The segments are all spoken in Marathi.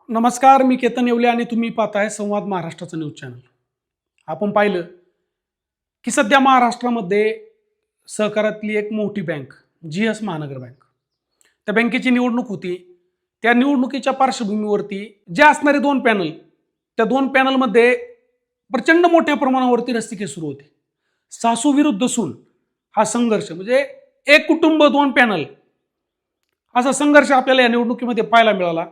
नमस्कार, मी केतन येवले आणि तुम्ही पाहताय संवाद महाराष्ट्राचं न्यूज चॅनल. आपण पाहिलं की सध्या महाराष्ट्रामध्ये सहकारातली एक मोठी बँक GS महानगर बँक, त्या बँकेची निवडणूक होती. त्या निवडणुकीच्या पार्श्वभूमीवरती जे असणारे दोन पॅनल, त्या दोन पॅनलमध्ये प्रचंड मोठ्या प्रमाणावरती रस्तिके सुरू होते. सासू विरुद्ध सून हा संघर्ष, म्हणजे एक कुटुंब दोन पॅनल, असा संघर्ष आपल्याला या निवडणुकीमध्ये पाहायला मिळाला.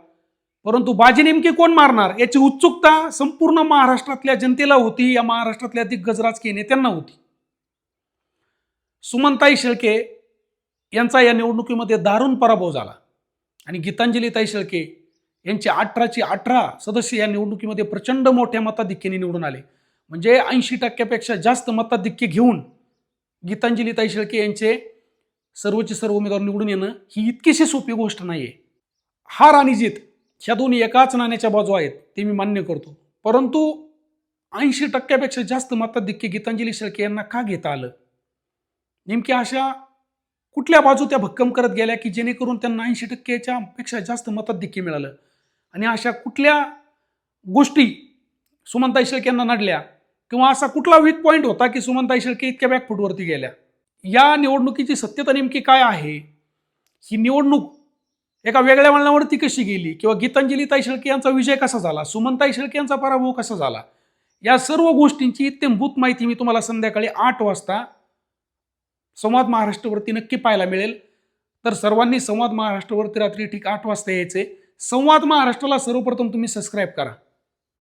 परंतु बाजी नेमकी कोण मारणार याची उत्सुकता संपूर्ण महाराष्ट्रातल्या जनतेला होती, या महाराष्ट्रातल्या दिग्गज राजकीय नेत्यांना होती. सुमनताई शेळके यांचा या निवडणुकीमध्ये दारुण पराभव झाला आणि गीतांजलीताई शेळके यांचे 18ची 18 सदस्य या निवडणुकीमध्ये प्रचंड मोठ्या मताधिक्याने निवडून आले. म्हणजे 80% जास्त मताधिक्य घेऊन गीतांजलीताई शेळके यांचे सर्वचे सर्व उमेदवार निवडून येणं ही इतकीशी सोपी गोष्ट नाहीये. हार आणि जीत ह्या दोन्ही एकाच नाण्याच्या बाजू आहेत, ते मी मान्य करतो. परंतु 80%पेक्षा जास्त मताधिक्य गीतांजली शेळके यांना का घेता आलं? नेमकी अशा कुठल्या बाजू त्या भक्कम करत गेल्या की जेणेकरून त्यांना 80%च्या पेक्षा जास्त मताधिक्य मिळालं? आणि अशा कुठल्या गोष्टी सुमनताई शेळके यांना नडल्या, किंवा असा कुठला वीक पॉईंट होता की सुमनताई शेळके इतक्या बॅकफूटवरती गेल्या? या निवडणुकीची सत्यता नेमकी काय आहे? ही निवडणूक एका वेगळ्या वळणावरती कशी गेली, किंवा गीतांजलीताई शेळके यांचा विजय कसा झाला, सुमनताई शेळके यांचा पराभव कसा झाला, या सर्व गोष्टींची इत्थंभूत माहिती मी तुम्हाला संध्याकाळी 8 वाजता संवाद महाराष्ट्रावरती नक्की पाहायला मिळेल. तर सर्वांनी संवाद महाराष्ट्रावरती रात्री ठीक 8 वाजता यायचे. संवाद महाराष्ट्राला सर्वप्रथम तुम्ही सबस्क्राईब करा.